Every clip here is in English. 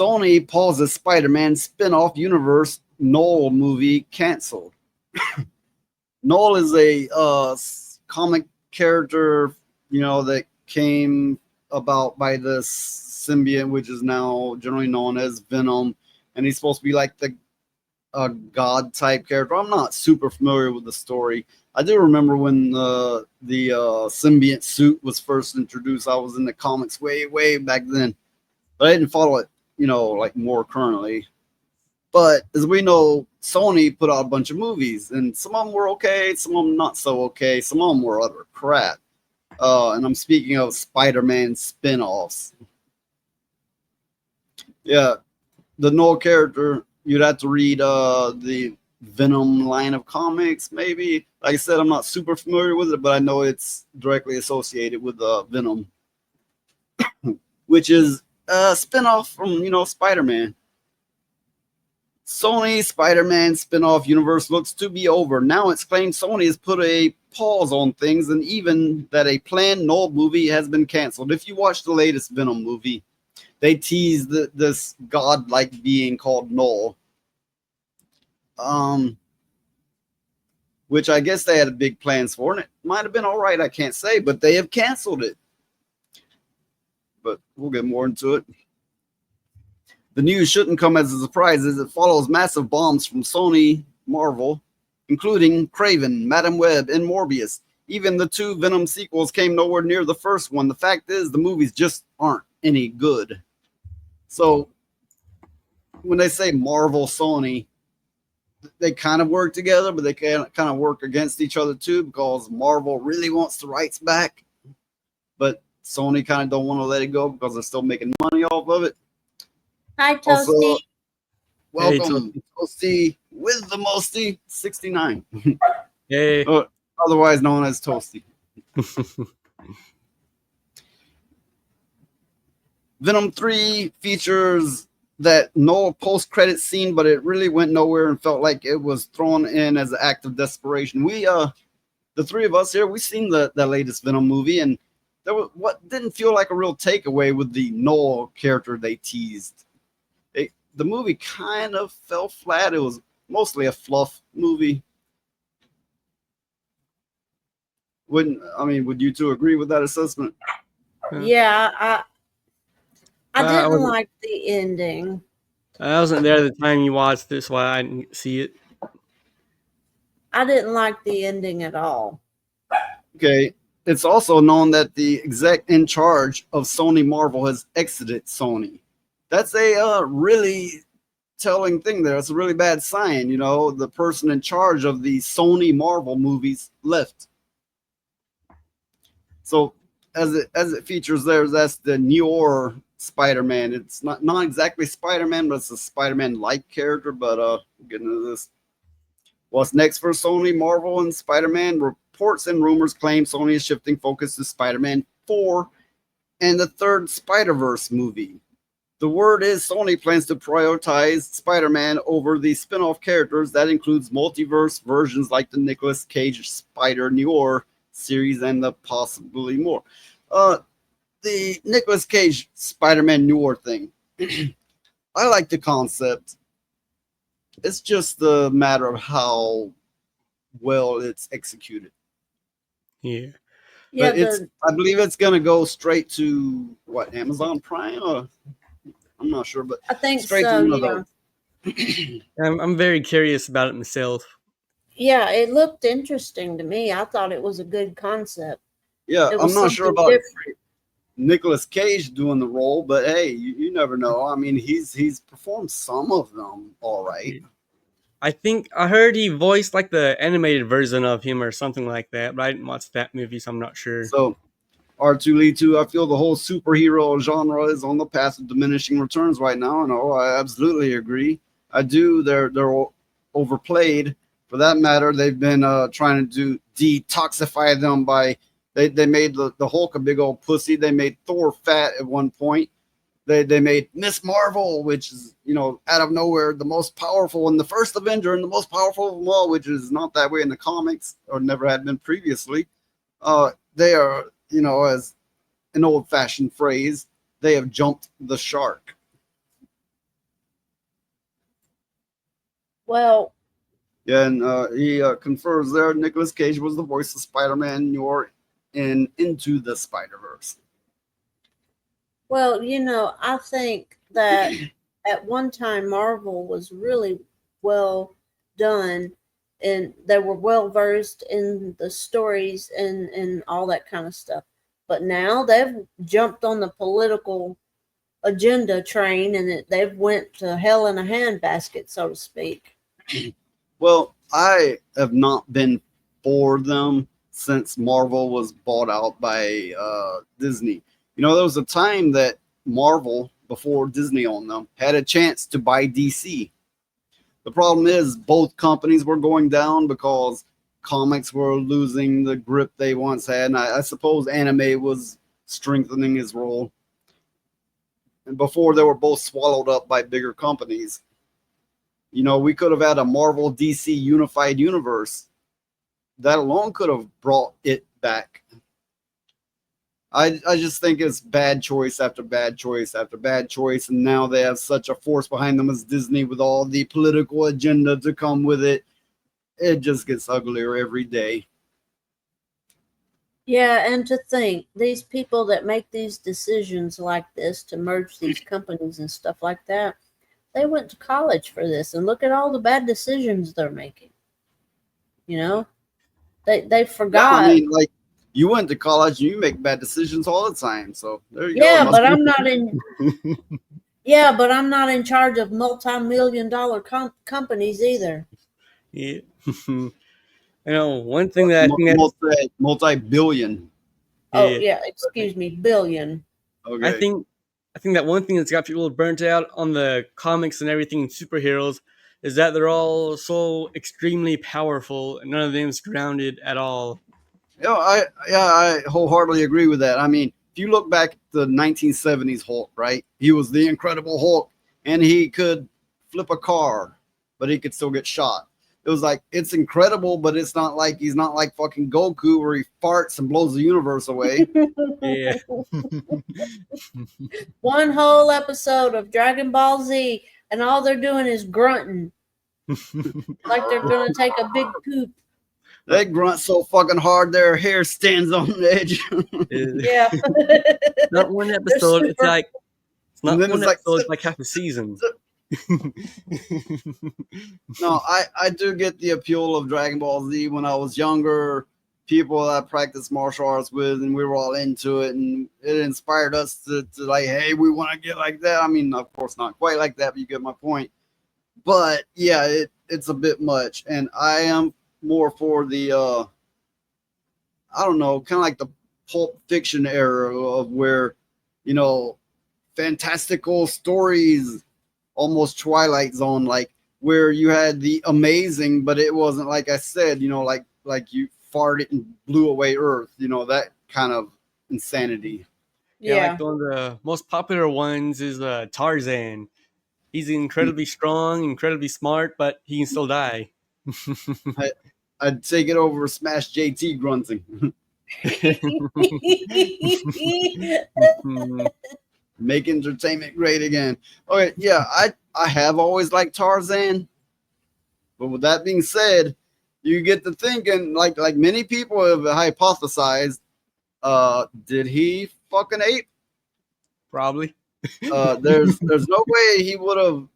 Sony pauses Spider-Man spin-off universe Noel movie canceled. Noel is a comic character, that came about by the symbiote, which is now generally known as Venom, and he's supposed to be like the god type character. I'm not super familiar with the story. I do remember when the symbiote suit was first introduced. I was in the comics way back then, but I didn't follow it, like more currently. But as we know, Sony put out a bunch of movies, and some of them were okay, some of them not so okay, some of them were utter crap. And I'm speaking of Spider-Man spin-offs. Yeah, the Noel character, you'd have to read the Venom line of comics, maybe. Like I said, I'm not super familiar with it, but I know it's directly associated with Venom, which is a spin-off from, Spider-Man. Sony Spider-Man spin-off universe looks to be over. Now it's claimed Sony has put a pause on things, and even that a planned Noel movie has been canceled. If you watch the latest Venom movie, they teased this godlike being called Noel, which I guess they had big plans for, and it might have been all right. I can't say, but they have canceled it. But we'll get more into it. The news shouldn't come as a surprise, as it follows massive bombs from Sony Marvel, including Kraven, Madam Web, and Morbius. Even the 2 Venom sequels came nowhere near the first one. The fact is, the movies just aren't any good. So, when they say Marvel, Sony, they kind of work together, but they kind of work against each other too, because Marvel really wants the rights back, but Sony kind of don't want to let it go because they're still making money off of it. Hi, Toasty. Also, welcome, hey, Toasty with the Mosty 69. Hey. Otherwise known as Toasty. Venom 3 features that Noel post-credit scene, but it really went nowhere and felt like it was thrown in as an act of desperation. We, the three of us here, we've seen the latest Venom movie, and there was what didn't feel like a real takeaway with the Noel character they teased. The movie kind of fell flat. It was mostly a fluff movie. Would you two agree with that assessment? Yeah, I didn't like the ending. I wasn't there the time you watched this, so I didn't see it. I didn't like the ending at all. Okay. It's also known that the exec in charge of Sony Marvel has exited Sony. That's a really telling thing there. It's a really bad sign. The person in charge of the Sony Marvel movies left. So as it features there, that's the newer Spider-Man. It's not exactly Spider-Man, but it's a Spider-Man-like character. But we'll get into this. What's next for Sony Marvel and Spider-Man? Reports and rumors claim Sony is shifting focus to Spider-Man 4 and the third Spider-Verse movie. The word is Sony plans to prioritize Spider-Man over the spin-off characters. That includes multiverse versions like the Nicolas Cage Spider-Noir series and the possibly more. The Nicolas Cage Spider-Man Noir thing. I like the concept. It's just a matter of how well it's executed. Yeah. But I believe it's going to go straight to Amazon Prime? Or I'm not sure, but I think straight so. to one of Yeah. I'm very curious about it myself. Yeah, it looked interesting to me. I thought it was a good concept. Yeah, I'm not sure about Nicolas Cage doing the role, but hey, you never know. I mean, he's performed some of them all right. I think I heard he voiced like the animated version of him or something like that, but I didn't watch that movie, so I'm not sure. So, R2-Lee2, I feel the whole superhero genre is on the path of diminishing returns right now. No, I absolutely agree. I do. They're overplayed. For that matter, they've been trying to detoxify them by they made the Hulk a big old pussy. They made Thor fat at one point. They made Miss Marvel, which is, out of nowhere, the most powerful and the first Avenger and the most powerful of them all, which is not that way in the comics or never had been previously. They are, as an old-fashioned phrase, they have jumped the shark. Well, Yeah, and he confers there Nicolas Cage was the voice of Spider-Man. You're in Into the Spider-Verse. well, I think that at one time Marvel was really well done, and they were well versed in the stories and all that kind of stuff. But now they've jumped on the political agenda train, and they've went to hell in a handbasket, so to speak. Well, I have not been for them since Marvel was bought out by Disney. There was a time that Marvel, before Disney owned them, had a chance to buy DC. The problem is both companies were going down because comics were losing the grip they once had, and I suppose anime was strengthening his role. And before they were both swallowed up by bigger companies. We could have had a Marvel DC unified universe. That alone could have brought it back. I just think it's bad choice after bad choice after bad choice. And now they have such a force behind them as Disney with all the political agenda to come with it. It just gets uglier every day. Yeah, and to think these people that make these decisions like this to merge these companies and stuff like that, they went to college for this, and look at all the bad decisions they're making. They Yeah, I forgot. mean, like, you went to college and you make bad decisions all the time. So there you go. Yeah, Must but be- I'm not in. Yeah, but I'm not in charge of multi-million-dollar companies either. Yeah. One thing that I think that's multi-billion. Oh yeah, yeah, excuse me, billion. I Okay. think I think that one thing that's got people burnt out on the comics and everything and superheroes is that they're all so extremely powerful and none of them's grounded at all. I wholeheartedly agree with that. I mean, if you look back at the 1970s Hulk, right? He was the Incredible Hulk, and he could flip a car, but he could still get shot. It was like it's incredible, but it's not like he's not like fucking Goku where he farts and blows the universe away. Yeah. One whole episode of Dragon Ball Z, and all they're doing is grunting like they're gonna take a big poop. They grunt so fucking hard their hair stands on the edge. Yeah. Not one episode. It's super- like it's not And then one it's like- episode. It's like half a season. No, I do get the appeal of Dragon Ball Z. When I was younger, people that I practiced martial arts with, and we were all into it, and it inspired us to like, hey, we want to get like that. I mean, of course, not quite like that, but you get my point. But yeah, it's a bit much, and I am more for the I don't know, kind of like the Pulp Fiction era of where, fantastical stories, almost Twilight Zone, like where you had the amazing, but it wasn't like I said, like you farted and blew away Earth, that kind of insanity. Yeah, Yeah. like one of the most popular ones is Tarzan. He's incredibly strong, incredibly smart, but he can still die. I'd take it over Smash JT grunting. Make entertainment great again. Okay, yeah, I have always liked Tarzan, but with that being said, you get to thinking like many people have hypothesized, did he fucking ape? Probably. There's no way he would have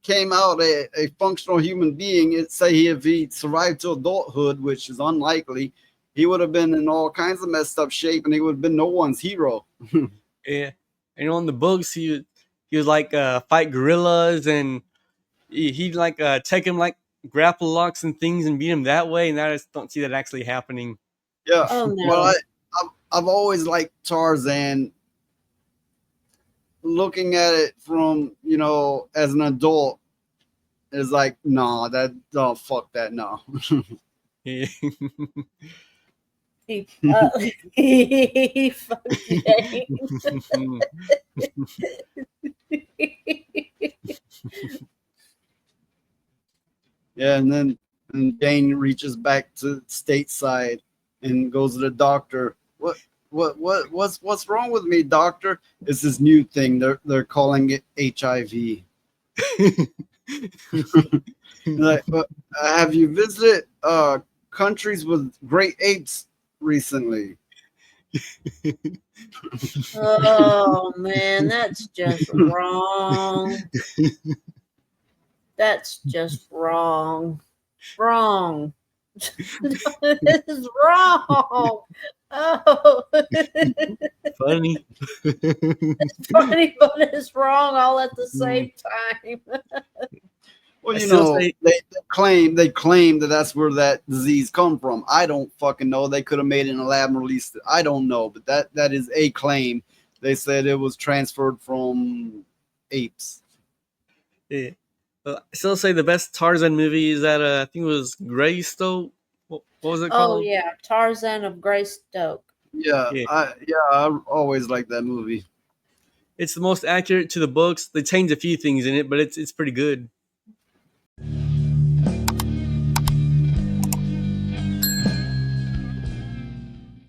came out a functional human being. If he survived to adulthood, which is unlikely, he would have been in all kinds of messed up shape, and he would have been no one's hero. Yeah. In the books, he was like fight gorillas, and he'd like take him like grapple locks and things and beat him that way. And I just don't see that actually happening. Yeah. Oh, no. Well, I've always liked Tarzan. Looking at it from as an adult is like, no, fuck that, no. Yeah. He fucked James. Yeah, and then Jane reaches back to stateside and goes to the doctor. What's wrong with me, doctor? It's this new thing. They're calling it HIV. Like, have you visited countries with great apes recently? Oh man, that's just wrong. That's just wrong. Wrong. This is wrong. Oh, Funny. funny, but it's wrong all at the same time. Well, I you still know, say they claim that that's where that disease come from. I don't fucking know. They could have made it in a lab and released it. I don't know, but that is a claim. They said it was transferred from apes. yeah. I still say the best Tarzan movie is that I think it was Greystoke. What was it Oh called? yeah, Tarzan of Greystoke. Yeah, Yeah, I always like that movie. it's the most accurate to the books. They changed a few things in it, but it's pretty good.